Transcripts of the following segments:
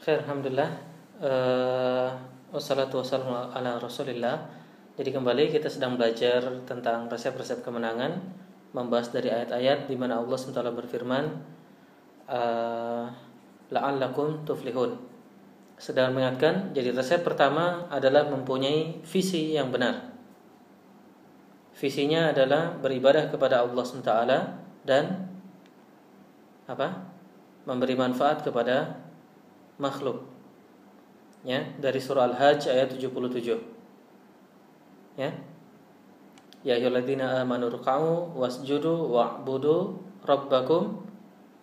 Khair, alhamdulillah. Wassalatu wassalamu ala Rasulillah. Jadi kembali kita sedang belajar tentang resep-resep kemenangan, membahas dari ayat-ayat di mana Allah SWT berfirman, la'allakum tuflihun. Sedang mengingatkan, jadi resep pertama adalah mempunyai visi yang benar. Visinya adalah beribadah kepada Allah SWT dan memberi manfaat kepada makhluk. Ya, dari surah Al-Hajj ayat 77. Ya. Ya ayyuhalladzina amanu ruk'u wasjudu wa'budu rabbakum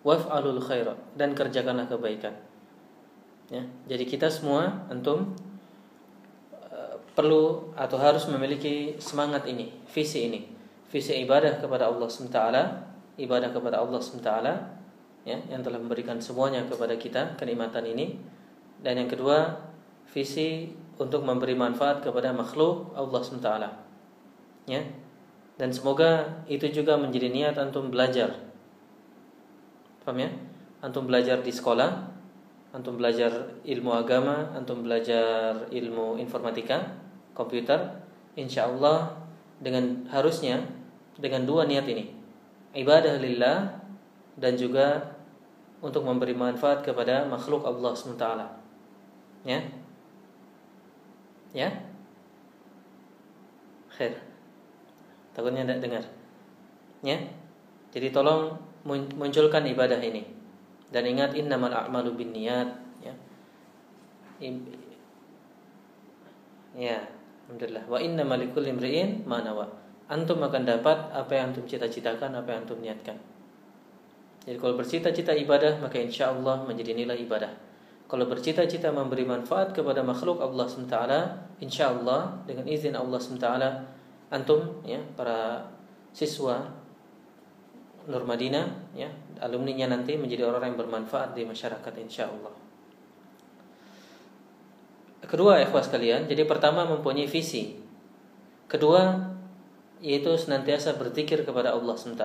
waf'alul khaira, dan kerjakanlah kebaikan. Ya, jadi kita semua antum perlu atau harus memiliki semangat ini, visi ini. Visi ibadah kepada Allah SWT, ibadah kepada Allah SWT, ya, yang telah memberikan semuanya kepada kita kenikmatan ini. Dan yang kedua, visi untuk memberi manfaat kepada makhluk Allah SWT, ya. Dan semoga itu juga menjadi niat antum belajar. Paham ya? Antum belajar di sekolah, antum belajar ilmu agama, antum belajar ilmu informatika, komputer, insyaallah harusnya dengan dua niat ini, ibadah lillah dan juga untuk memberi manfaat kepada makhluk Allah SWT. Ya, ya, khair. Takutnya tidak dengar. Ya, jadi tolong munculkan ibadah ini dan ingat innamal a'malu binniyat. Ya, ya, alhamdulillah. Wa innamal likulli imri'in ma nawa. Antum akan dapat apa yang antum cita-citakan, apa yang antum niatkan. Jadi kalau bercita-cita ibadah, maka insyaallah menjadi nilai ibadah. Kalau bercita-cita memberi manfaat kepada makhluk Allah SWT, insyaallah dengan izin Allah SWT, antum, ya, para siswa Nur Madinah, ya, alumninya nanti menjadi orang yang bermanfaat di masyarakat insyaallah. Kedua, ikhwah sekalian, jadi pertama mempunyai visi. Kedua, yaitu senantiasa berzikir kepada Allah SWT.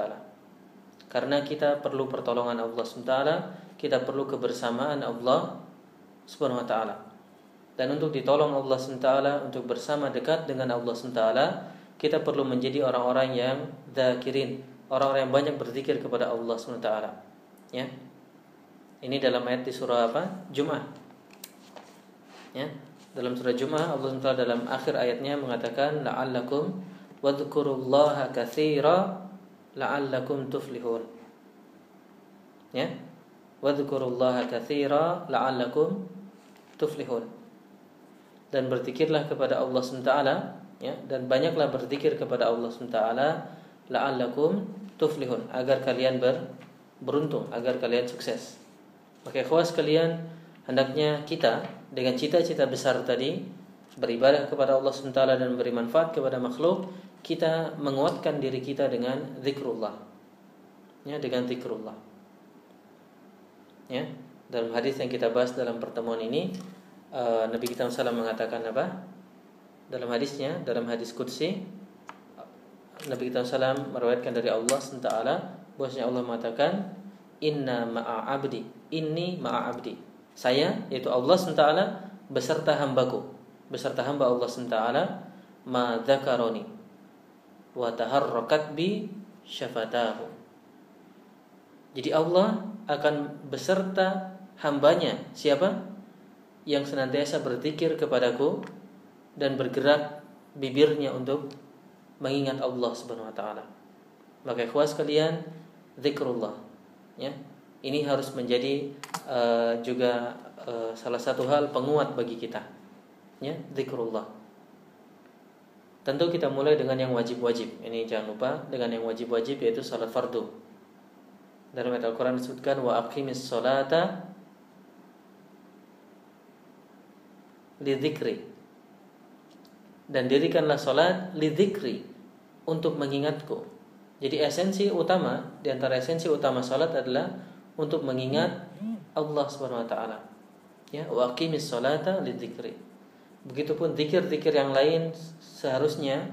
Karena kita perlu pertolongan Allah SWT, kita perlu kebersamaan Allah Subhanahu wa ta'ala. Dan untuk ditolong Allah SWT, untuk bersama dekat dengan Allah SWT, kita perlu menjadi orang-orang yang dzakirin, orang-orang yang banyak berzikir kepada Allah SWT. Ya. Ini dalam ayat di surah apa? Jum'ah. Ya. Dalam surah Jum'ah Allah SWT dalam akhir ayatnya mengatakan la'allakum wadhkurullaha katsira la'allakum tuflihun. Ya. Wadhkurullaha katsira la'allakum tuflihun. Dan berzikirlah kepada Allah SWT, ya, dan banyaklah berzikir kepada Allah SWT la'allakum tuflihun, agar kalian beruntung, agar kalian sukses. Maka ikhwas sekalian, hendaknya kita dengan cita-cita besar tadi, beribadah kepada Allah SWT dan memberi manfaat kepada makhluk, kita menguatkan diri kita dengan zikrullah. Ya, dengan zikrullah. Ya, dalam hadis yang kita bahas dalam pertemuan ini, Nabi kita SAW mengatakan apa? Dalam hadisnya, dalam hadis qudsi, Nabi kita SAW meriwayatkan dari Allah SWT, bahwasanya Allah mengatakan, Inna ma'a abdi, inni ma'a abdi. Saya, yaitu Allah SWT, beserta hambaku, beserta hamba Allah SWT, ma dzakaroni wa taharrakat bi syafatahu. Jadi Allah akan beserta hambanya. Siapa? Yang senantiasa berzikir kepadaku dan bergerak bibirnya untuk mengingat Allah Subhanahu wa taala. Maka ikhwas sekalian, zikrullah, ya. Ini harus menjadi juga salah satu hal penguat bagi kita. Ya, zikrullah. Tentu kita mulai dengan yang wajib-wajib. Ini jangan lupa, dengan yang wajib-wajib yaitu salat fardu. Dalam ayat Al-Quran disebutkan wa aqimis sholata lidzikri, dan dirikanlah salat lidzikri, untuk mengingatku. Jadi esensi utama, di antara esensi utama salat adalah untuk mengingat Allah Subhanahu wa taala. Ya, wa aqimis sholata lidzikri. Begitupun zikir-zikir yang lain, seharusnya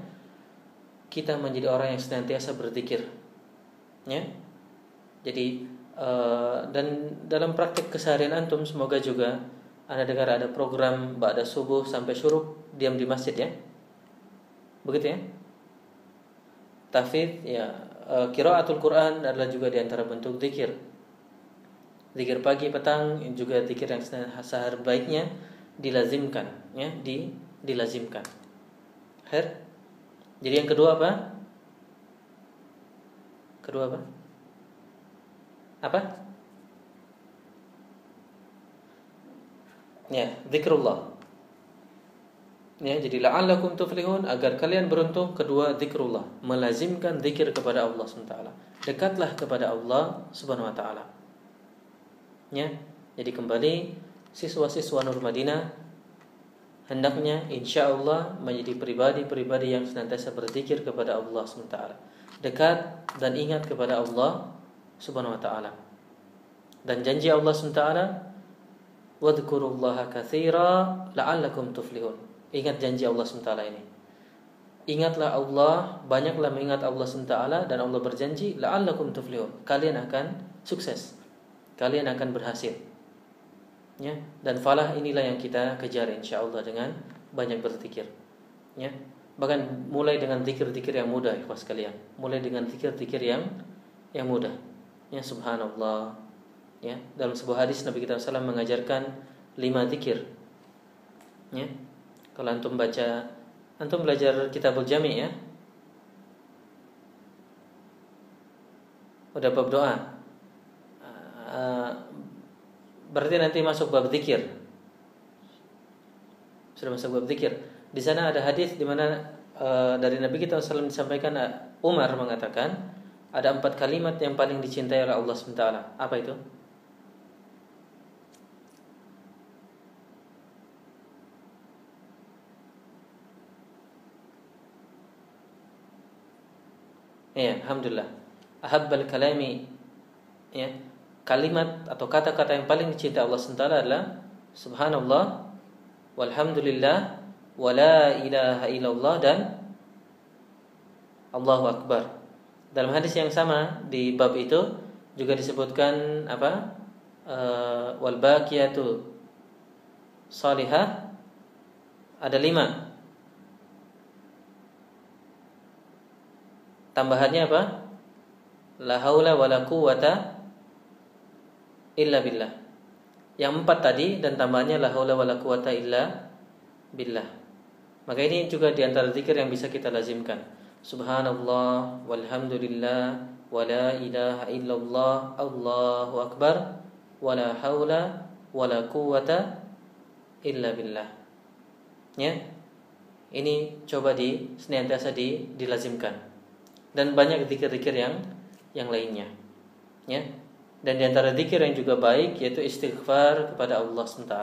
kita menjadi orang yang senantiasa berzikir. Ya. Jadi dan dalam praktik keseharian antum semoga juga Anda dengar ada program ba'da subuh sampai syuruk, diam di masjid ya. Begitu ya. Tahfidz ya, qiraatul Quran adalah juga di antara bentuk zikir. Zikir pagi petang juga zikir yang sebaiknya dilazimkan ya, dilazimkan. Jadi yang kedua apa? Kedua apa? Apa? Ya, zikrullah. Ya, jadi la'allakum tuflihun, agar kalian beruntung. Kedua, zikrullah, melazimkan zikir kepada Allah SWT. Dekatlah kepada Allah Subhanahu wa taala. Ya. Jadi kembali siswa-siswa Nur Madinah hendaknya insyaallah menjadi pribadi-pribadi yang senantiasa berzikir kepada Allah SWT. Dekat dan ingat kepada Allah Subhanahu wa taala. Dan janji Allah SWT, wadhkurullaha katsira la'allakum tuflihun. Ingat janji Allah SWT ini. Ingatlah Allah, banyaklah mengingat Allah SWT, dan Allah berjanji la'allakum tuflihun, kalian akan sukses, kalian akan berhasil. Ya, dan falah inilah yang kita kejar insyaallah dengan banyak berzikir. Ya. Bahkan mulai dengan zikir-zikir yang mudah, ikhwas sekalian. Mulai dengan zikir-zikir yang mudah. Ya, subhanallah. Ya, dalam sebuah hadis Nabi kita SAW mengajarkan 5 zikir. Ya. Kalau antum belajar Kitabul Jami' ya. Udah bab doa. Berarti nanti masuk bab zikir. Sudah masuk bab zikir. Di sana ada hadis di mana dari Nabi kita SAW disampaikan, Umar mengatakan ada 4 kalimat yang paling dicintai oleh Allah SWT. Apa itu? Ya, alhamdulillah. Ahabbal kalami, ya, kalimat atau kata-kata yang paling dicintai Allah SWT adalah subhanallah, walhamdulillah, wala ilaha illallah, dan Allahu akbar. Dalam hadis yang sama di bab itu juga disebutkan apa? Wal baqiyatu salihah, ada 5. Tambahannya apa? La haula wala quwata illa billah. Yang 4 tadi dan tambahannya la haula wala quwata illa billah. Maka ini juga di antara zikir yang bisa kita lazimkan. Subhanallah walhamdulillah wala ilaha illallah Allahu akbar wala haula wala quwata illa billah. Ya. Ini coba senantiasa dilazimkan. Dan banyak zikir-zikir yang lainnya. Ya. Dan di antara zikir yang juga baik yaitu istighfar kepada Allah SWT.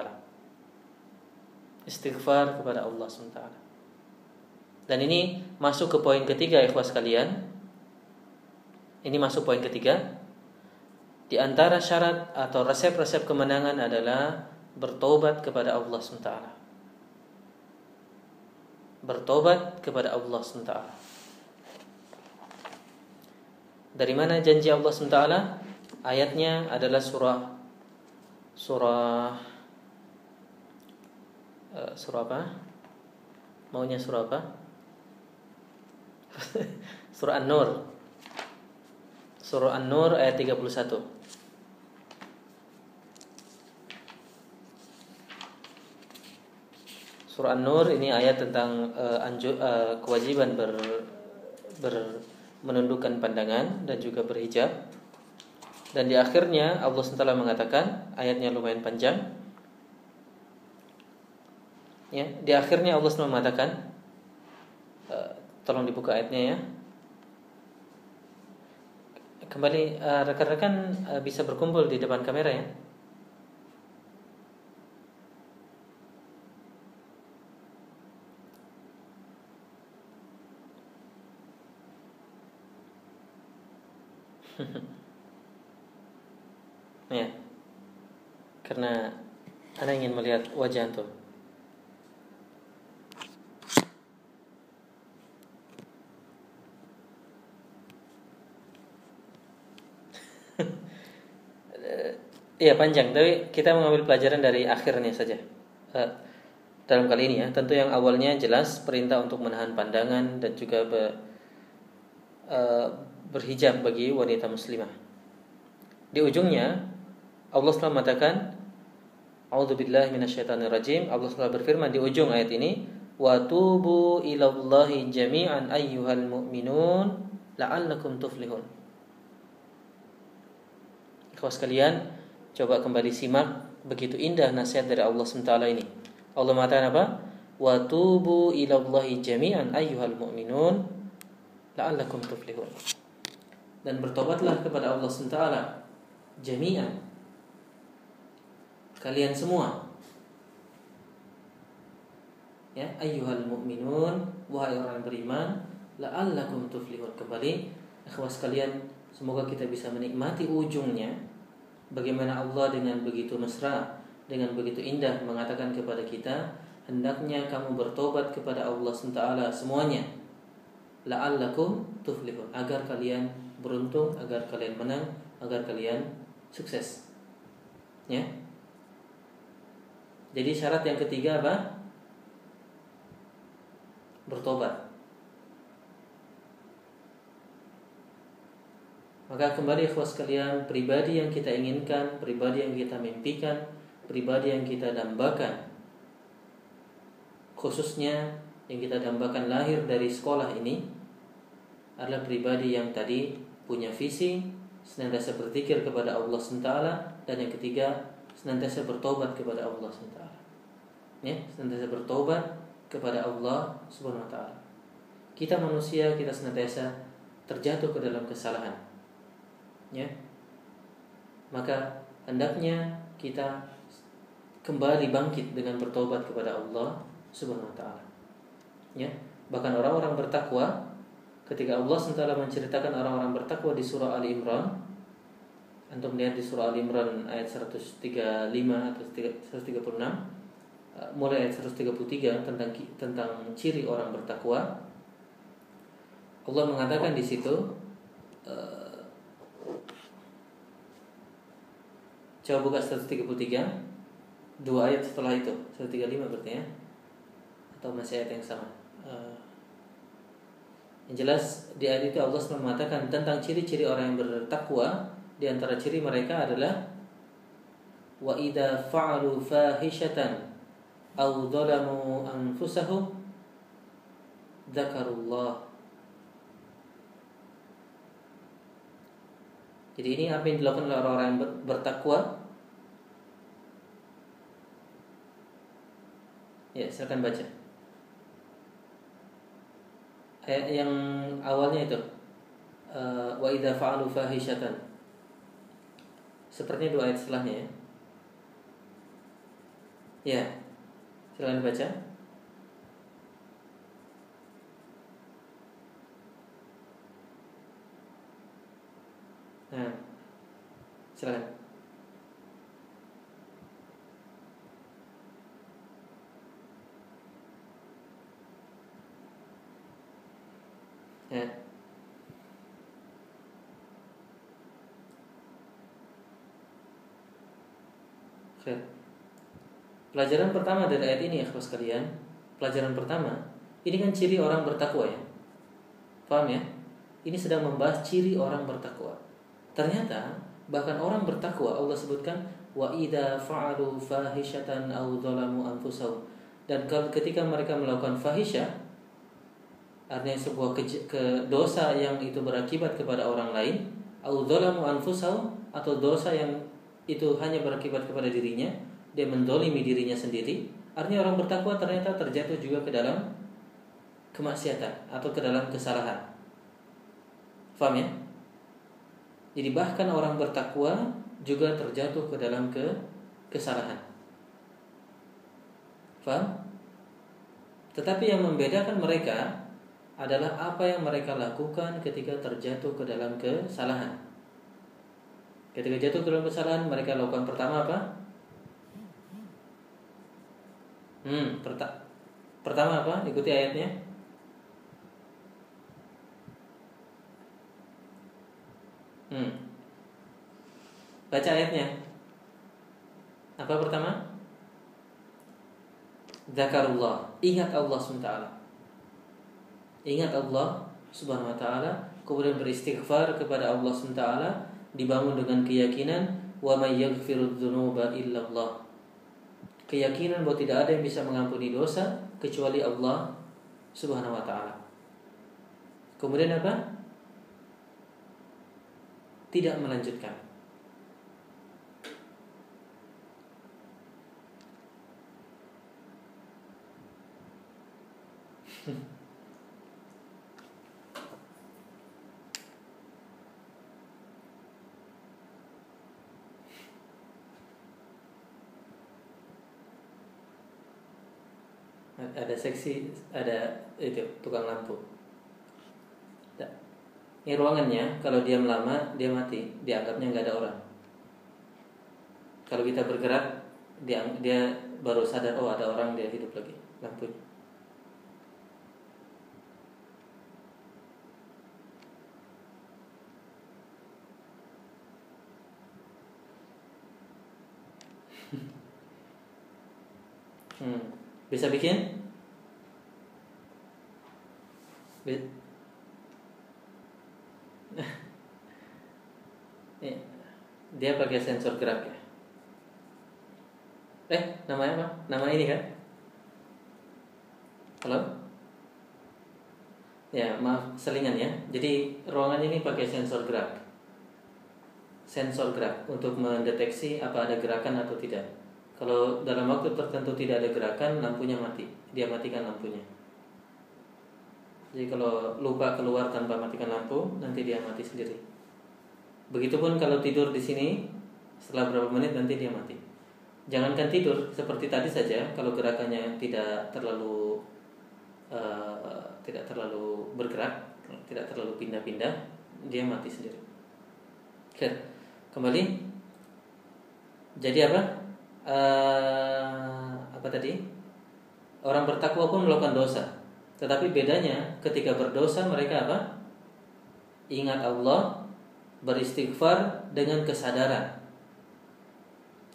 Istighfar kepada Allah SWT. Dan ini masuk ke poin ketiga, ikhwas sekalian. Ini masuk poin ketiga. Di antara syarat atau resep-resep kemenangan adalah bertobat kepada Allah SWT. Bertobat kepada Allah SWT. Dari mana janji Allah SWT? Ayatnya adalah surah apa? Maunya surah apa? Surah An-Nur. Surah An-Nur ayat 31. Surah An-Nur ini ayat tentang kewajiban menundukkan pandangan dan juga berhijab. Dan di akhirnya Allah SWT mengatakan, ayatnya lumayan panjang. Ya, di akhirnya Allah SWT mengatakan, tolong dibuka ayatnya ya. Kembali rekan-rekan bisa berkumpul di depan kamera ya. Ya, karena Anda ingin melihat wajah antum. Iya panjang, tapi kita mengambil pelajaran dari akhirnya saja. Eh, Dalam kali ini ya, tentu yang awalnya jelas perintah untuk menahan pandangan dan juga berhijab bagi wanita muslimah. Di ujungnya Allah telah mengatakan, A'udzubillahi minasyaitonirrajim. Allah telah berfirman di ujung ayat ini, wa tubu ilallahi jami'an ayyuhal mu'minun la'allakum tuflihun. Ikhwas sekalian, coba kembali simak begitu indah nasihat dari Allah SWT ini. Allah mengatakan apa? Wa tubu ilallahi jami'an ayyuhal mu'minun la'allakum tuflihun. Dan bertobatlah kepada Allah SWT jami'an, kalian semua, ya, ayyuhal mu'minun, wahai orang beriman, la'allakum tuflihun. Kembali ikhwas sekalian, semoga kita bisa menikmati ujungnya, bagaimana Allah dengan begitu mesra, dengan begitu indah mengatakan kepada kita, hendaknya kamu bertobat kepada Allah SWT semuanya, la'allakum tuflihun, agar kalian beruntung, agar kalian menang, agar kalian sukses. Ya. Jadi syarat yang ketiga apa? Bertobat. Maka kembali ikhwas sekalian, pribadi yang kita inginkan, pribadi yang kita mimpikan, pribadi yang kita dambakan, khususnya yang kita dambakan lahir dari sekolah ini, adalah pribadi yang tadi punya visi, senantiasa berzikir kepada Allah SWT, dan yang ketiga senantiasa bertobat kepada Allah SWT. Ya, senantiasa bertobat kepada Allah Subhanahu wa taala. Kita manusia, kita senantiasa terjatuh ke dalam kesalahan. Ya. Maka hendaknya kita kembali bangkit dengan bertobat kepada Allah Subhanahu wa taala. Ya. Bahkan orang-orang bertakwa, ketika Allah SWT menceritakan orang-orang bertakwa di surah Ali Imran, antum lihat di surah Ali Imran ayat 135 atau 136, mulai ayat 133 tentang ciri orang bertakwa. Allah mengatakan di situ, coba buka 133, dua ayat setelah itu, 135 berarti ya, atau masih ayat yang sama. Yang jelas di ayat itu Allah mengatakan tentang ciri-ciri orang yang bertakwa. Di antara ciri mereka adalah wa idza fa'alu fahishatan aw dzalamu anfusahum dzakarullah. Jadi ini apa yang dilakukan oleh orang-orang yang bertakwa? Ya, silakan baca. Ayat yang awalnya itu, wa idza fa'alu fahishatan. Sepertinya dua ayat setelahnya ya. Ya, silakan baca. Nah, silakan. Ya. Oke. Pelajaran pertama dari ayat ini ya sekalian. Pelajaran pertama, ini kan ciri orang bertakwa ya. Paham ya? Ini sedang membahas ciri orang bertakwa. Ternyata bahkan orang bertakwa Allah sebutkan wa idza fa'alu fahishatan aw dzalamu anfusahum. Dan ketika mereka melakukan fahisyah, artinya sebuah dosa yang itu berakibat kepada orang lain, aw dzalamu anfusahum, atau dosa yang itu hanya berakibat kepada dirinya, dia mendolimi dirinya sendiri. Artinya orang bertakwa ternyata terjatuh juga ke dalam kemaksiatan atau ke dalam kesalahan. Faham ya? Jadi bahkan orang bertakwa juga terjatuh ke dalam kesalahan. Faham? Tetapi yang membedakan mereka adalah apa yang mereka lakukan ketika terjatuh ke dalam kesalahan. Ketika jatuh ke dalam kesalahan, mereka lakukan pertama apa? Pertama apa? Ikuti ayatnya. Baca ayatnya. Apa pertama? Dzakarullah, ingat Allah SWT. Ingat Allah Subhanahu wa taala, kemudian beristighfar kepada Allah SWT, dibangun dengan keyakinan wa may yaghfirudz dzunuba illallah. Keyakinan bahwa tidak ada yang bisa mengampuni dosa kecuali Allah Subhanahu wa taala. Kemudian apa? Tidak melanjutkan. Ada seksi, ada itu tukang lampu. Ini ruangannya, kalau diam lama dia mati, dianggapnya nggak ada orang. Kalau kita bergerak, dia baru sadar, oh ada orang, dia hidup lagi lampunya. Bisa bikin? Dia pakai sensor gerak ya. Namanya apa? Nama ini kan? Halo? Ya, maaf, selingan ya. Jadi ruangan ini pakai sensor gerak. Sensor gerak untuk mendeteksi apa ada gerakan atau tidak. Kalau dalam waktu tertentu tidak ada gerakan, lampunya mati. Dia matikan lampunya. Jadi kalau lupa keluar tanpa matikan lampu, nanti dia mati sendiri. Begitupun kalau tidur di sini, setelah berapa menit nanti dia mati. Jangankan tidur, seperti tadi saja, kalau gerakannya tidak terlalu bergerak, tidak terlalu pindah-pindah, dia mati sendiri. Oke, kembali. Jadi apa? Apa tadi? Orang bertakwa pun melakukan dosa, tetapi bedanya ketika berdosa mereka apa? Ingat Allah, beristighfar dengan kesadaran.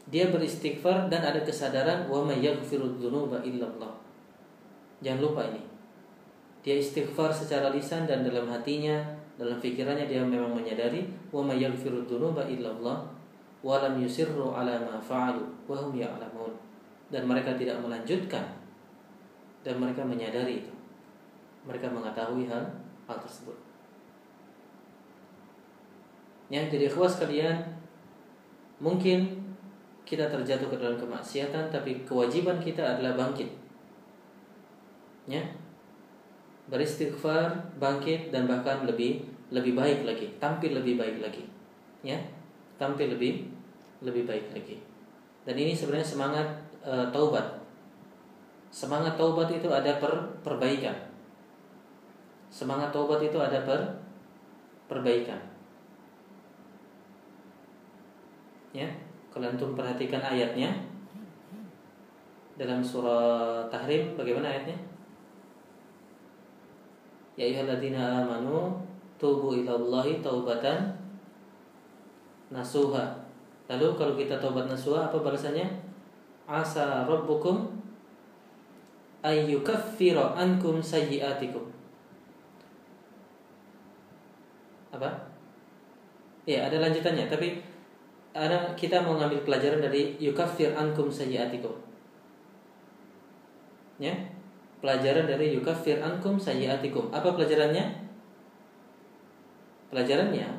Dia beristighfar dan ada kesadaran wa may yaghfirudz dzunuba illallah. Jangan lupa ini. Dia istighfar secara lisan dan dalam hatinya, dalam pikirannya dia memang menyadari wa may yaghfirudz dzunuba illallah wa lam yusirru ala ma fa'alu wa hum ya'lamun. Dan mereka tidak melanjutkan dan mereka menyadari itu. Mereka mengetahui hal tersebut. Ya, jadi ikhwas kalian, mungkin kita terjatuh ke dalam kemaksiatan, tapi kewajiban kita adalah bangkit. Ya. Beristighfar, bangkit, dan bahkan lebih baik lagi, tampil lebih baik lagi. Ya. Tampil lebih baik lagi. Dan ini sebenarnya semangat taubat. Semangat taubat itu ada perbaikan. Semangat taubat itu ada perbaikan. Ya, kalau antum perhatikan ayatnya dalam surah Tahrim, bagaimana ayatnya? Ya ayyuhalladzina amanu tubu ilallahi taubatan nasuha. Lalu kalau kita taubat nasuha, apa balasannya? Asa rabbukum ayyukaffira ankum sayyi'atikum. Apa? Ya, ada lanjutannya, tapi kita mau ngambil pelajaran dari yukaffir ankum sayyi'atikum. Ya. Pelajaran dari yukaffir ankum sayyi'atikum. Apa pelajarannya? Pelajarannya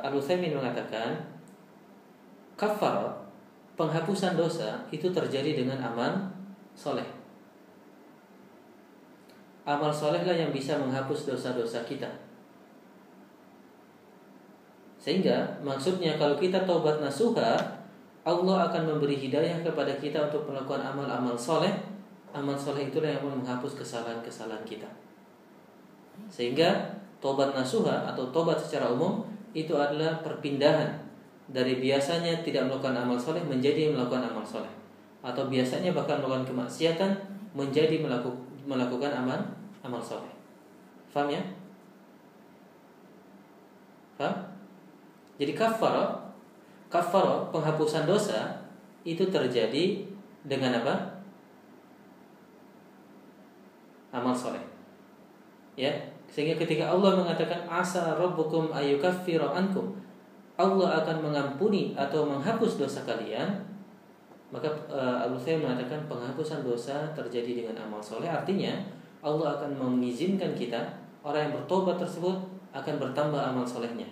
Al-Utsaimin mengatakan kafar, penghapusan dosa itu terjadi dengan amal soleh. Amal soleh lah yang bisa menghapus dosa-dosa kita. Sehingga maksudnya kalau kita taubat nasuha, Allah akan memberi hidayah kepada kita untuk melakukan amal-amal soleh. Amal soleh itulah yang menghapus kesalahan-kesalahan kita. Sehingga taubat nasuha atau taubat secara umum itu adalah perpindahan dari biasanya tidak melakukan amal soleh menjadi melakukan amal soleh, atau biasanya bahkan melakukan kemaksiatan menjadi melakukan amal soleh. Faham ya? Faham? Jadi kafara Kafara, penghapusan dosa itu terjadi dengan apa? Amal soleh. Ya, sehingga ketika Allah mengatakan asa rabbukum ayyukaffira ankum, Allah akan mengampuni atau menghapus dosa kalian, maka Al-Utsaimin mengatakan penghapusan dosa terjadi dengan amal soleh. Artinya Allah akan mengizinkan kita, orang yang bertobat tersebut akan bertambah amal solehnya.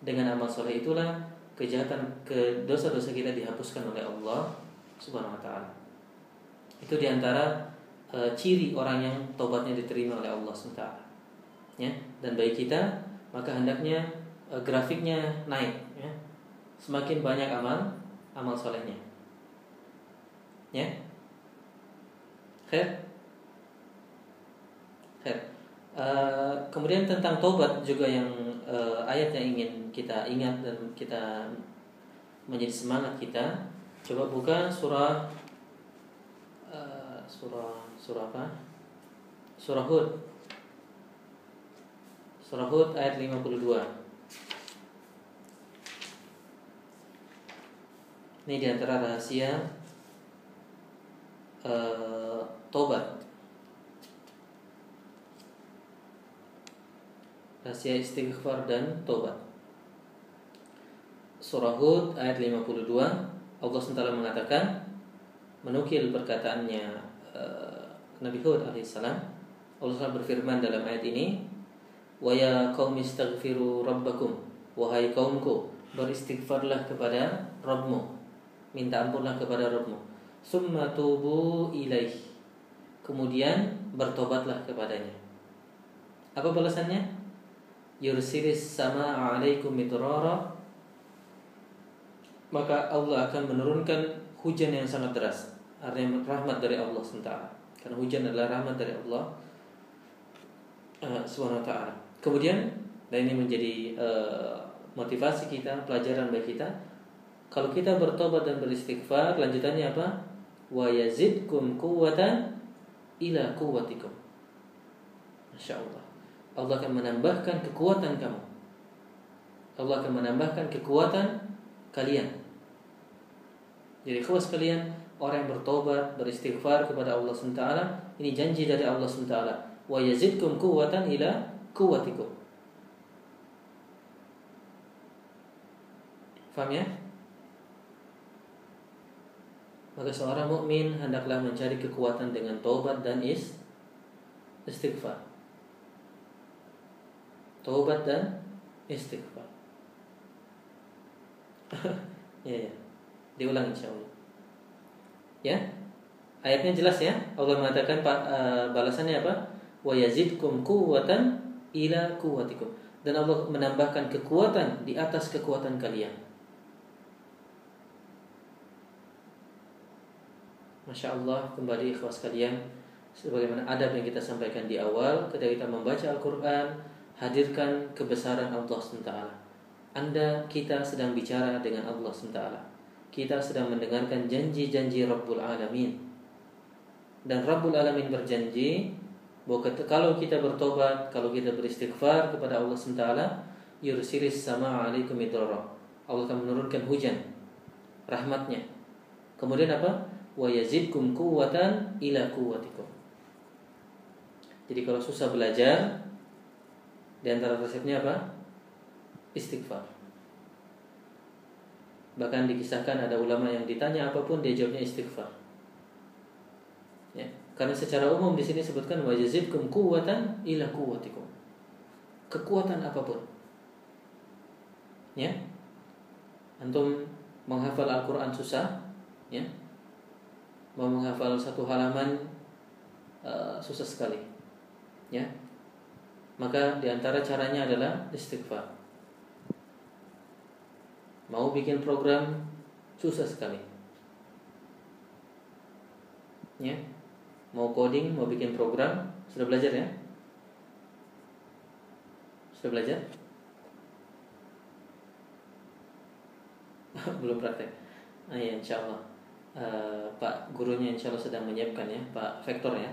Dengan amal soleh itulah kejahatan, dosa-dosa kita dihapuskan oleh Allah Subhanahu wa taala. Itu diantara ciri orang yang tobatnya diterima oleh Allah SWT. Ya, dan bagi kita maka hendaknya grafiknya naik, ya. Semakin banyak amal solehnya. Ya. Khair. Kemudian tentang tobat juga yang ayat yang ingin kita ingat dan kita menjadi semangat kita. Coba buka surah apa? Surah Hud. Surah Hud ayat 52. Ini diantara rahasia tobat. Rahasia istighfar dan tobat. Surah Hud ayat 52, Allah SWT mengatakan, menukil perkataannya Nabi Hud alaihissalam. Allah SWT berfirman dalam ayat ini, wa ya qaumi istaghfiru rabbakum, wahai kaumku, beristighfarlah kepada Rabbmu, minta ampunlah kepada Rabbmu, summa tubu ilaih, kemudian bertobatlah kepadanya. Apa balasannya? Yursilis sama alaikum mitrara, maka Allah akan menurunkan hujan yang sangat deras. Artinya rahmat dari Allah SWT, karena hujan adalah rahmat dari Allah SWT. Kemudian, dan ini menjadi motivasi kita, pelajaran bagi kita, kalau kita bertobat dan beristighfar, lanjutannya apa? Wa yazidkum quwwatan ila quwwatikum. Masya Allah, Allah akan menambahkan kekuatan kamu. Allah akan menambahkan kekuatan kalian. Jadi khusus kalian, orang yang bertobat, beristighfar kepada Allah SWT, ini janji dari Allah SWT. Wa yazidkum quwwatan ila quwwatikum. Faham ya? Maka seorang mukmin hendaklah mencari kekuatan dengan tobat dan istighfar. Tobat dan istighfar. Ya. Diulang insyaallah. Ya. Ayatnya jelas ya. Allah mengatakan balasannya apa? Wa yazidkum quwwatan ila quwwatikum. Dan Allah menambahkan kekuatan di atas kekuatan kalian. Masya Allah, kembali ikhwas kalian, sebagaimana adab yang kita sampaikan di awal, ketika kita membaca Al-Quran, hadirkan kebesaran Allah SWT. Kita sedang bicara dengan Allah SWT. Kita sedang mendengarkan janji-janji Rabbul Alamin. Dan Rabbul Alamin berjanji bahwa kalau kita bertobat, kalau kita beristighfar kepada Allah SWT, yursilis sama alaikum midrara, Allah akan menurunkan hujan rahmatnya. Kemudian apa? Wa yazidkum quwwatan ila quwwatikum. Jadi kalau susah belajar, di antara resepnya apa? Istighfar. Bahkan dikisahkan ada ulama yang ditanya apapun dia jawabnya istighfar. Ya, karena secara umum di sini sebutkan wa yazidkum quwwatan ila quwwatikum. Kekuatan apapun. Ya. Antum menghafal Al-Qur'an susah, ya. Mau menghafal satu halaman susah sekali. Ya. Maka di antara caranya adalah istighfar. Mau bikin program susah sekali. Ya. Mau coding, mau bikin program, sudah belajar ya? Sudah belajar? Belum praktek. Ya, insyaallah. Pak gurunya insyaallah sedang menyiapkan ya, Pak Vektor ya.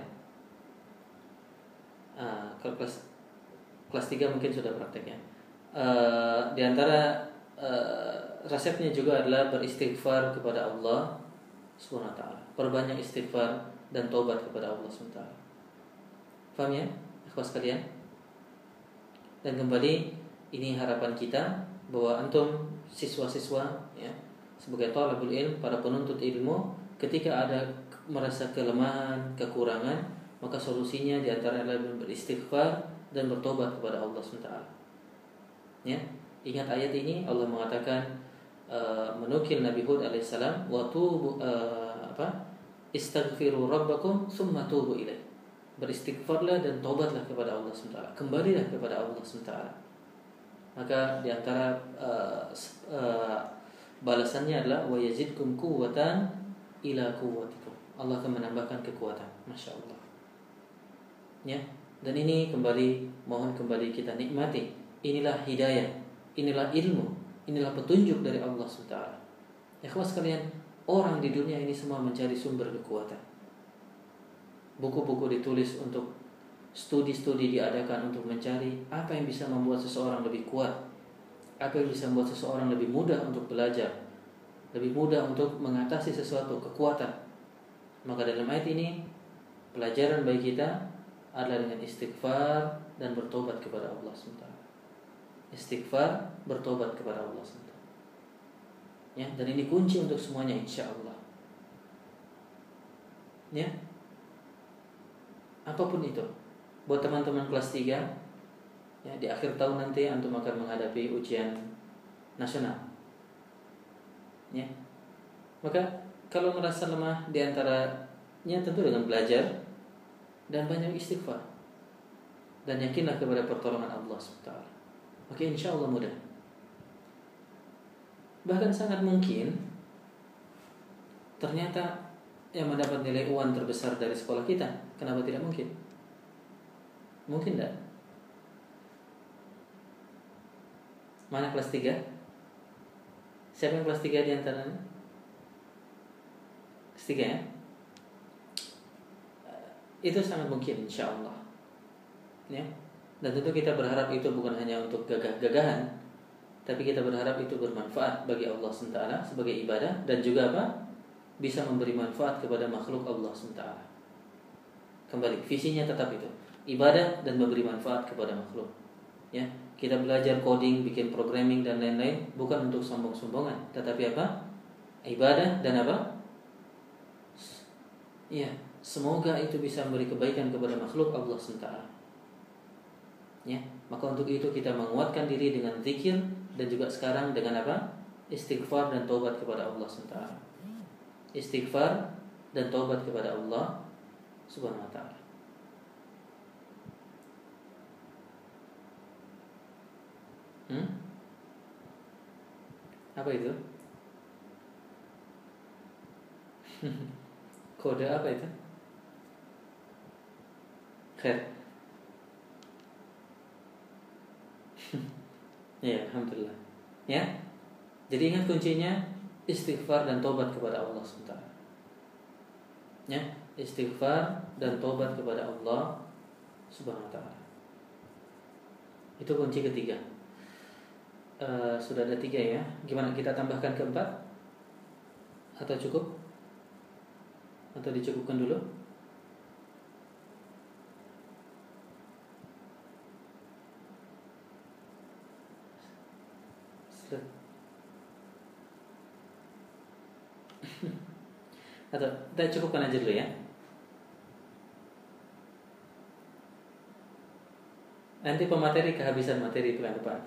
Kalau kelas 3 mungkin sudah praktek ya. Di antara resepnya juga adalah beristighfar kepada Allah Subhanahu wa taala. Perbanyak istighfar dan taubat kepada Allah Subhanahu wa taala. Paham ya, ikhwas sekalian? Dan kembali, ini harapan kita bahwa antum siswa-siswa ya, sebagai thalibul ilm, para penuntut ilmu, ketika ada merasa kelemahan, kekurangan, maka solusinya diantara adalah beristighfar dan bertobat kepada Allah SWT. Ya, ingat ayat ini, Allah mengatakan menukil Nabi Hud alaihissalam, wa tubu istaghfiru rabbakum tsumma tubu ilaih. Beristighfarlah dan tobatlah kepada Allah SWT. Kembalilah kepada Allah SWT. Maka diantara balasannya adalah wa yazidkum quwwatan ila quwwatikum. Allah akan menambahkan kekuatan. Masya Allah. Ya. Dan ini kembali, mohon kembali kita nikmati. Inilah hidayah, inilah ilmu, inilah petunjuk dari Allah SWT. Ikhwas sekalian, orang di dunia ini semua mencari sumber kekuatan. Buku-buku ditulis untuk studi-studi diadakan untuk mencari apa yang bisa membuat seseorang lebih kuat, apa yang bisa membuat seseorang lebih mudah untuk belajar, lebih mudah untuk mengatasi sesuatu kekuatan. Maka dalam ayat ini pelajaran bagi kita adalah dengan istighfar dan bertobat kepada Allah SWT. Istighfar, bertobat kepada Allah SWT. Ya, dan ini kunci untuk semuanya insya Allah. Ya, apapun itu. Buat teman-teman kelas 3 ya, di akhir tahun nanti antum akan menghadapi ujian nasional ya. Maka kalau merasa lemah, diantaranya tentu dengan belajar dan banyak istighfar, dan yakinlah kepada pertolongan Allah SWT. Maka insya Allah mudah. Bahkan sangat mungkin ternyata yang mendapat nilai UAN terbesar dari sekolah kita. Kenapa tidak mungkin? Mungkin tidak? Mana kelas 3? Siapa yang kelas 3 di antaranya? Kelas 3 ya? Itu sangat mungkin insya Allah ya? Dan tentu kita berharap itu bukan hanya untuk gagah-gagahan, tapi kita berharap itu bermanfaat bagi Allah SWT sebagai ibadah, dan juga apa? Bisa memberi manfaat kepada makhluk Allah SWT. Kembali, visinya tetap itu, ibadah dan memberi manfaat kepada makhluk ya. Kita belajar coding, bikin programming dan lain-lain bukan untuk sombong-sombongan, tetapi apa? Ibadah dan apa? Ya, semoga itu bisa memberi kebaikan kepada makhluk Allah SWT ya. Maka untuk itu kita menguatkan diri dengan zikir, dan juga sekarang dengan apa? Istighfar dan taubat kepada Allah SWT. Istighfar dan taubat kepada Allah Subhanahu wa taala. Apa itu? Kode apa itu? Khair. Ya, alhamdulillah. Ya. Jadi ingat kuncinya istighfar dan taubat kepada Allah SWT. Ya, istighfar dan taubat kepada Allah Subhanahu wa taala. Itu kunci ketiga. Sudah ada 3 ya. Gimana, kita tambahkan keempat? Atau cukup? Atau dicukupkan dulu? Atau kita cukupkan aja dulu ya. Nanti pemateri kehabisan materi bulan depan.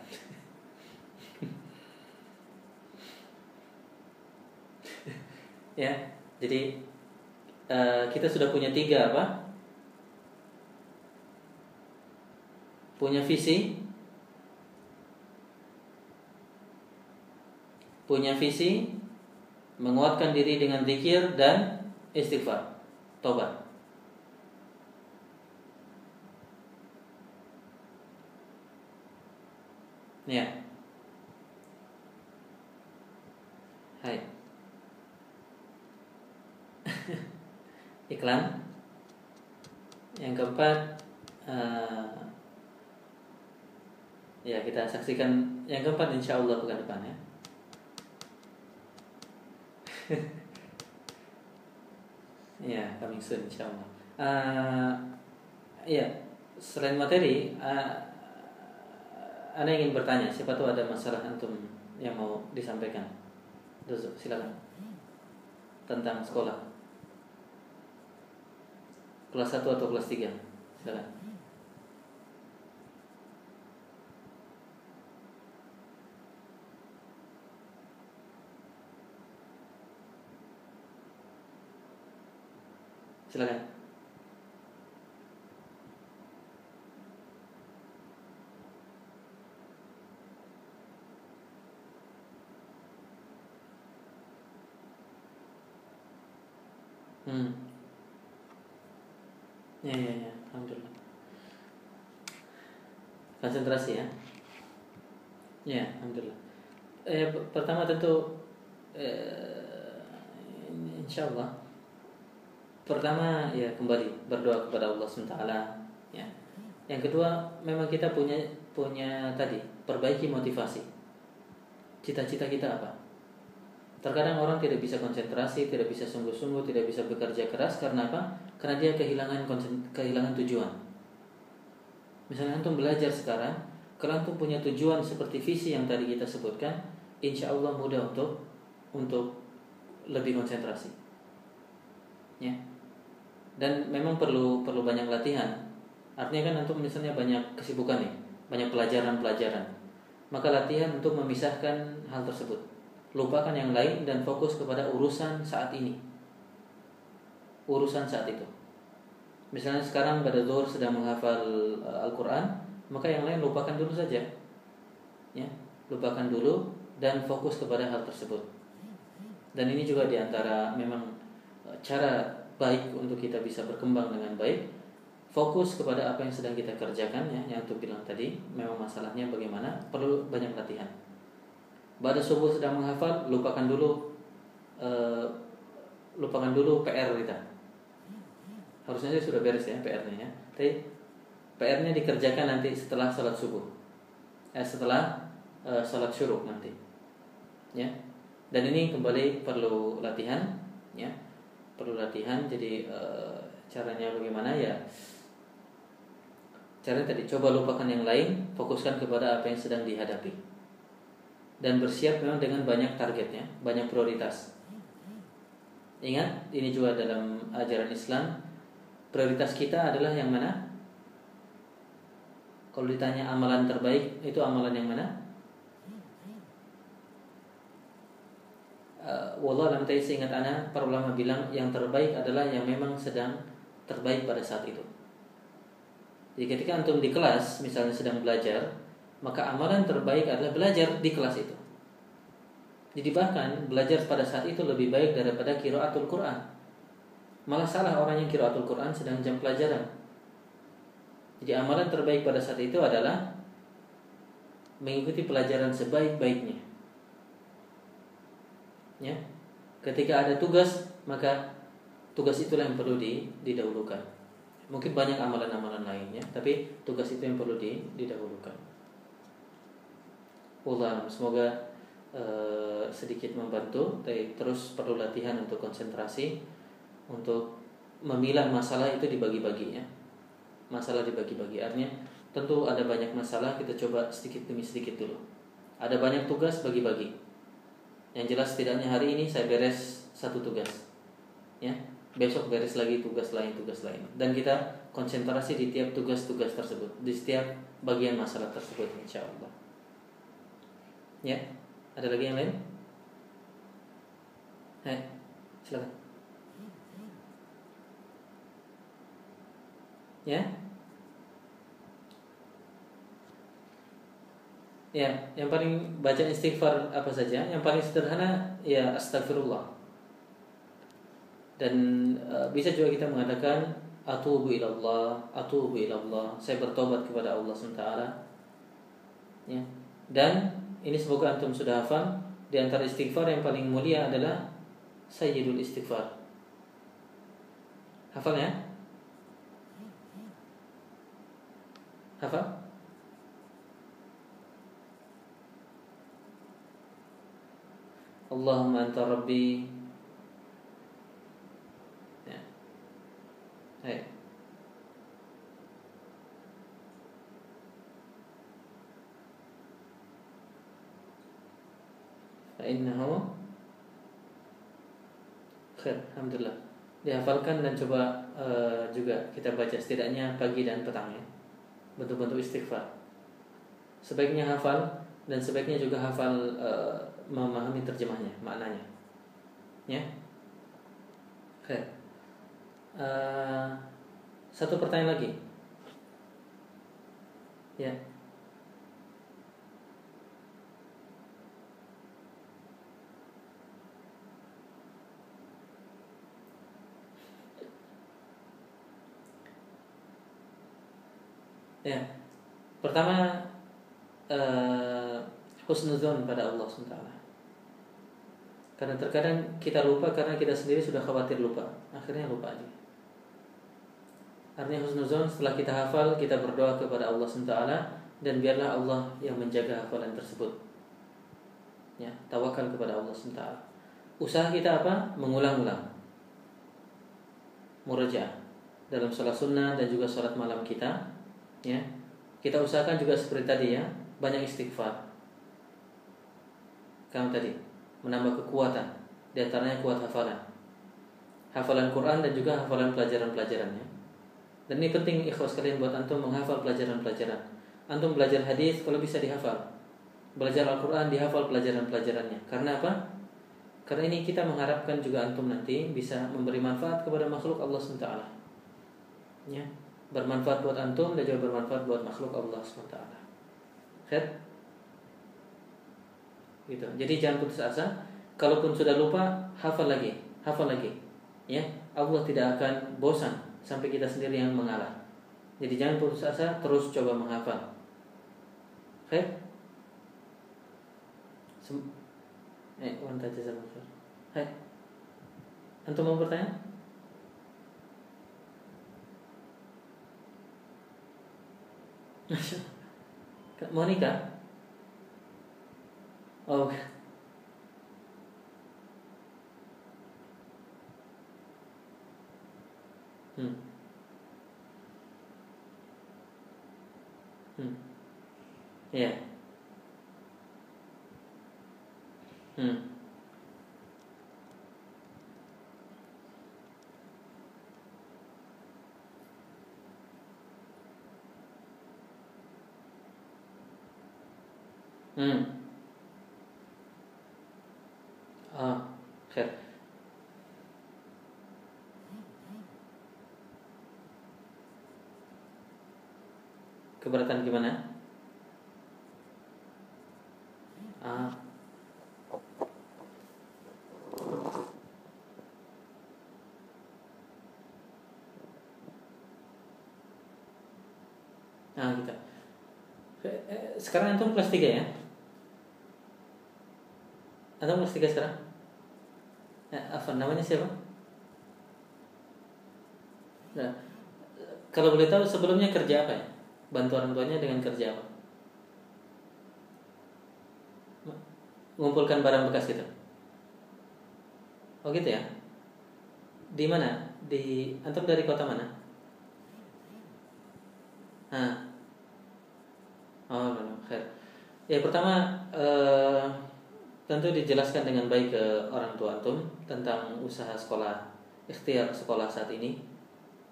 Ya, jadi kita sudah punya 3 apa? Punya visi, menguatkan diri dengan zikir dan istighfar, taubat. Ya. Hai. Iklan. Yang keempat, ya kita saksikan yang keempat insya Allah pekan depan ya. Ya, coming soon insyaallah. Ya, selain materi, Ana ingin bertanya, siapa tahu ada masalah antum yang mau disampaikan. Dozo, silakan. Tentang sekolah. Kelas 1 atau kelas 3? Silakan. Silakan. Ya, alhamdulillah. Konsentrasi ya. Ya, alhamdulillah. Pertama tentu insyaallah. Pertama ya kembali berdoa kepada Allah SWT ya. Yang kedua memang kita punya tadi perbaiki motivasi. Cita-cita kita apa? Terkadang orang tidak bisa konsentrasi, tidak bisa sungguh-sungguh, tidak bisa bekerja keras karena apa? Karena dia kehilangan tujuan. Misalnya antum belajar sekarang, kalau antum punya tujuan seperti visi yang tadi kita sebutkan, insya Allah mudah untuk lebih konsentrasi. Ya. Dan memang perlu banyak latihan. Artinya kan antum misalnya banyak kesibukan nih, banyak pelajaran. Maka latihan untuk memisahkan hal tersebut. Lupakan yang lain dan fokus kepada urusan saat ini. Urusan saat itu. Misalnya sekarang pada zuhur sedang menghafal Al-Quran, maka yang lain lupakan dulu saja. Ya, lupakan dulu dan fokus kepada hal tersebut. Dan ini juga diantara memang cara baik untuk kita bisa berkembang dengan baik. Fokus kepada apa yang sedang kita kerjakan ya, yang aku bilang tadi. Memang masalahnya bagaimana, perlu banyak latihan. Pada subuh sedang menghafal, lupakan dulu PR kita. Harusnya sih sudah beres ya PR-nya ya. Tapi PR-nya dikerjakan nanti setelah salat subuh. Setelah salat syuruk nanti. Ya. Dan ini kembali perlu latihan ya. Perlu latihan. Jadi caranya bagaimana ya? Caranya tadi coba lupakan yang lain, fokuskan kepada apa yang sedang dihadapi. Dan bersiap memang dengan banyak targetnya, banyak prioritas. Ingat, ini juga dalam ajaran Islam, prioritas kita adalah yang mana? Kalau ditanya amalan terbaik, itu amalan yang mana? Wallah alam taisi, ingat ana, para ulama bilang yang terbaik adalah yang memang sedang terbaik pada saat itu. Jadi ketika antum di kelas, misalnya sedang belajar, maka amalan terbaik adalah belajar di kelas itu. Jadi bahkan belajar pada saat itu lebih baik daripada qiraatul Quran. Malah salah orang yang qiraatul Quran sedang jam pelajaran. Jadi amalan terbaik pada saat itu adalah mengikuti pelajaran sebaik-baiknya. Ya. Ketika ada tugas, maka tugas itulah yang perlu didahulukan. Mungkin banyak amalan-amalan lainnya, tapi tugas itu yang perlu didahulukan. Allah, semoga sedikit membantu. Terus perlu latihan untuk konsentrasi, untuk memilah masalah itu dibagi-bagi ya. Masalah dibagi-bagi, artinya tentu ada banyak masalah, kita coba sedikit demi sedikit dulu. Ada banyak tugas, bagi-bagi. Yang jelas setidaknya hari ini saya beres satu tugas ya. Besok beres lagi tugas lain. Dan kita konsentrasi di tiap tugas-tugas tersebut, di setiap bagian masalah tersebut insyaallah. Ya, ada lagi yang lain? Silakan. Ya. Ya, yang paling baca istighfar apa saja? Yang paling sederhana ya astagfirullah. Dan bisa juga kita mengatakan atubu ilallah. Saya bertobat kepada Allah SWT. Ya. Dan ini semoga antum sudah hafal. Di antara istighfar yang paling mulia adalah sayyidul istighfar. Hafal ya? Hafal? Allahumma anta rabbi Hai. Fa innahu khair. Alhamdulillah. Dihafalkan dan coba juga kita baca setidaknya pagi dan petang ya. Bentuk-bentuk istighfar. Sebaiknya hafal dan sebaiknya juga hafal memahami terjemahnya, maknanya. Ya. Khair. Satu pertanyaan lagi. Ya. Ya. Pertama, husnuzon pada Allah SWT. Karena terkadang kita lupa karena kita sendiri sudah khawatir lupa, akhirnya lupa aja. Artinya husnuzon, setelah kita hafal, kita berdoa kepada Allah SWT, dan biarlah Allah yang menjaga hafalan tersebut. Ya, tawakal kepada Allah SWT. Usaha kita apa? Mengulang-ulang murajaah dalam sholat sunnah dan juga sholat malam kita. Ya, kita usahakan juga seperti tadi ya, banyak istighfar. Kamu tadi menambah kekuatan, di antaranya kuat hafalan Quran dan juga hafalan pelajaran-pelajarannya. Dan ini penting ikhwas kalian buat antum menghafal pelajaran-pelajaran. Antum belajar hadis kalau bisa dihafal. Belajar Al-Quran dihafal pelajaran-pelajarannya. Karena apa? Karena ini kita mengharapkan juga antum nanti bisa memberi manfaat kepada makhluk Allah SWT. Ya, bermanfaat buat antum dan juga bermanfaat buat makhluk Allah SWT. Khair? Gitu. Jadi jangan putus asa. Kalaupun sudah lupa, hafal lagi. Ya, Allah tidak akan bosan sampai kita sendiri yang mengalah. Jadi jangan putus asa, terus coba menghafal. Khair? Wanita jazal khair. Hai. Antum mau bertanya? Mau nikah? Oh. Hmm. Iya. Hmm. Hmm. Ah, khair. Keberatan gimana? Ah. Nah, gitu. Sekarang antum kelas 3 ya? Antum kelas 3 sekarang? Apa namanya siapa? Nah, kalau boleh tahu sebelumnya kerja apa ya? Bantu orang tuanya dengan kerja apa? Mengumpulkan barang bekas gitu. Oh gitu ya? Di mana? Di antum dari kota mana? Nah. Oh, khair. Ya pertama tentu dijelaskan dengan baik ke orang tua antum tentang usaha sekolah, ikhtiar sekolah saat ini.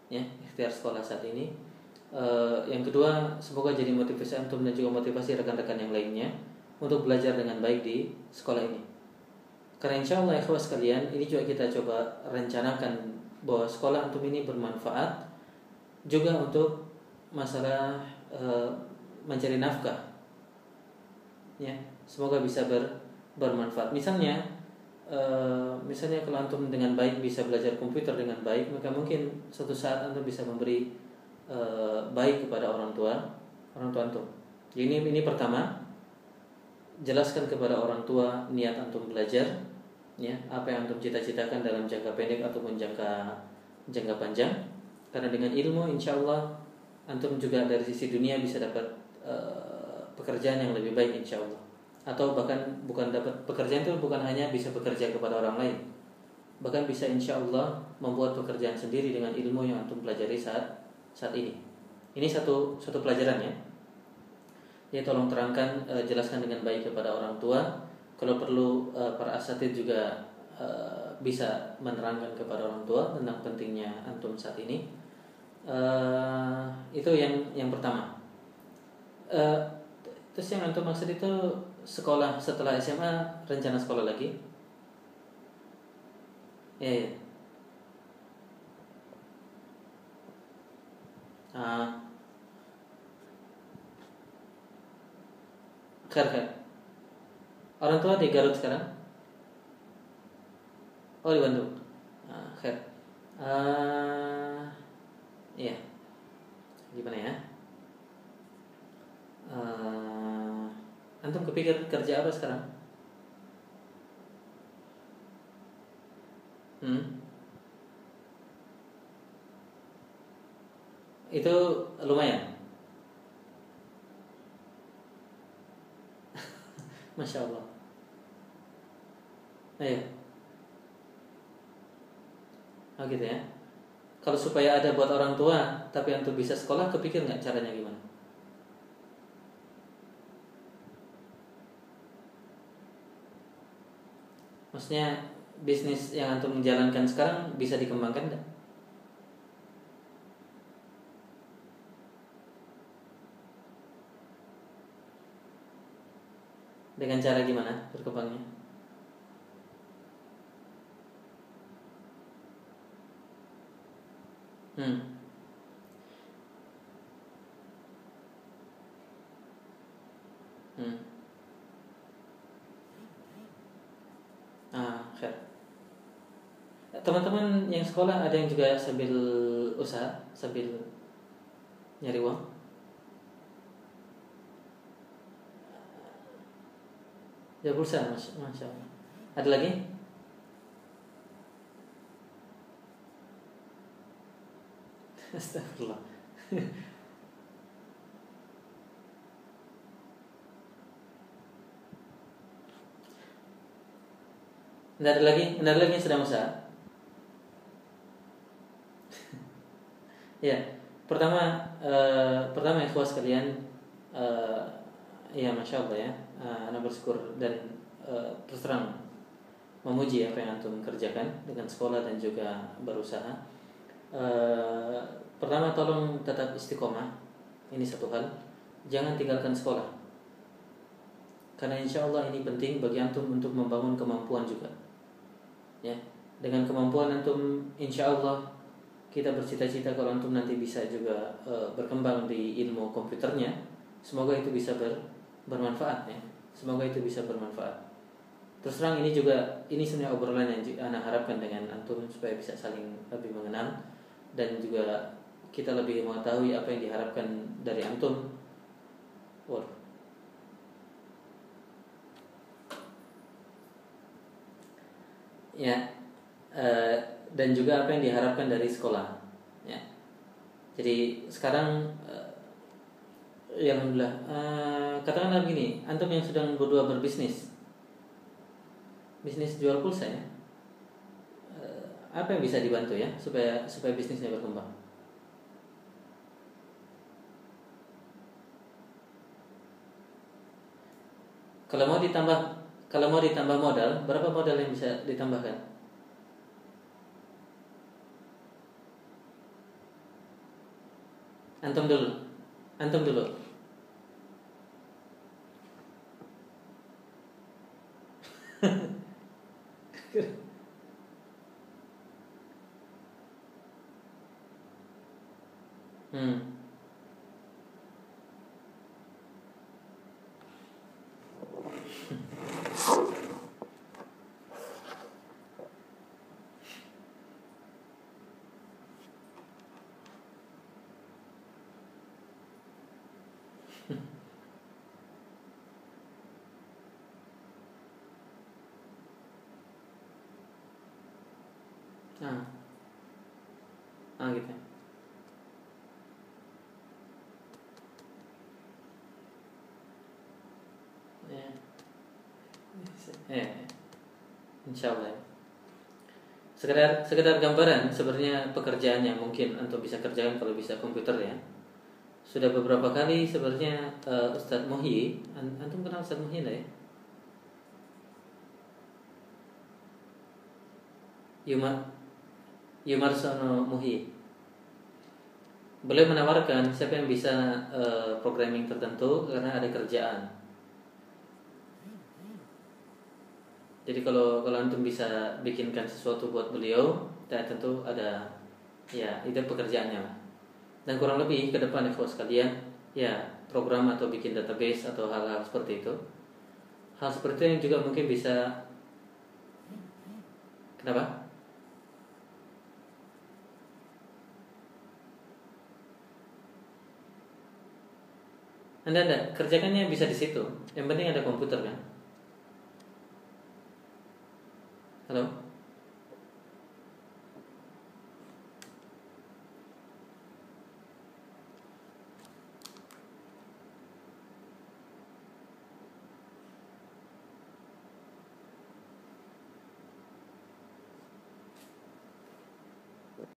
Ya, ikhtiar sekolah saat ini. Yang kedua, semoga jadi motivasi antum dan juga motivasi rekan-rekan yang lainnya untuk belajar dengan baik di sekolah ini. Karena insya Allah ikhwas sekalian, ini juga kita coba rencanakan bahwa sekolah antum ini bermanfaat juga untuk masalah mencari nafkah. Ya, semoga bisa bermanfaat. Misalnya kalau antum dengan baik bisa belajar komputer dengan baik, maka mungkin suatu saat antum bisa memberi baik kepada orang tua antum. Ini pertama, jelaskan kepada orang tua niat antum belajar, ya, apa yang antum cita-citakan dalam jangka pendek ataupun jangka panjang. Karena dengan ilmu insya Allah antum juga dari sisi dunia bisa dapat pekerjaan yang lebih baik insya Allah. Atau bahkan bukan dapat pekerjaan itu bukan hanya bisa bekerja kepada orang lain, bahkan bisa insya Allah membuat pekerjaan sendiri dengan ilmu yang antum pelajari saat ini. Ini satu pelajaran ya. Jadi tolong terangkan, jelaskan dengan baik kepada orang tua. Kalau perlu para asatid juga bisa menerangkan kepada orang tua tentang pentingnya antum saat ini. Itu yang pertama. Terus yang antum maksud itu sekolah setelah SMA, rencana sekolah lagi? Ya, ya. Khair. Orang tua di Garut sekarang? Oh, di Bandung. Khair. Iya. Gimana ya? Antum kepikir kerja apa sekarang? Itu lumayan. Masya Allah. Ayo. Oh gitu ya. Kalau supaya ada buat orang tua, tapi untuk bisa sekolah, kepikir nggak caranya gimana? Maksudnya bisnis yang antum menjalankan sekarang bisa dikembangkan nggak? Dengan cara gimana berkembangnya? Khair. Teman-teman yang sekolah ada yang juga sambil usaha, sambil nyari uang? Ya pulsa, masya Allah. Ada lagi? Astagfirullah. Nggak ada lagi yang sedang usaha? Ya, pertama ikhwah sekalian, ya masya Allah ya, anak bersyukur dan terus terang memuji apa yang antum kerjakan dengan sekolah dan juga berusaha. Pertama, tolong tetap istiqomah. Ini satu hal. Jangan tinggalkan sekolah, karena insya Allah ini penting bagi antum untuk membangun kemampuan juga. Ya, dengan kemampuan antum, insya Allah kita bercita-cita kalau antum nanti bisa juga berkembang di ilmu komputernya. Semoga itu bisa bermanfaat ya. Semoga itu bisa bermanfaat. Terus terang ini sebenarnya obrolan yang anak harapkan dengan antum supaya bisa saling lebih mengenal dan juga kita lebih mengetahui apa yang diharapkan dari antum. Ya, dan juga apa yang diharapkan dari sekolah. Ya. Jadi sekarang ya alhamdulillah, katakanlah begini, antum yang sedang berdua berbisnis, bisnis jual pulsa ya, apa yang bisa dibantu ya supaya bisnisnya berkembang? Kalau mau ditambah modal, berapa modal yang bisa ditambahkan? Antum dulu. Gitu. Ya. Insya Allah. sekedar gambaran sebenarnya pekerjaannya mungkin antum bisa kerjakan kalau bisa komputer ya. Sudah beberapa kali sebenarnya Ustadz Muhyi, antum kenal Ustadz Muhyi enggak ya? Yumarsono Muhyi. Beliau menawarkan siapa yang bisa programming tertentu karena ada kerjaan. Jadi kalau antum bisa bikinkan sesuatu buat beliau, ya tentu ada ya itu pekerjaannya lah. Dan kurang lebih ke depan ikhwas sekalian, ya program atau bikin database atau hal-hal seperti itu. Hal seperti itu yang juga mungkin bisa. Kenapa? Anda kerjakannya bisa di situ. Yang penting ada komputer kan.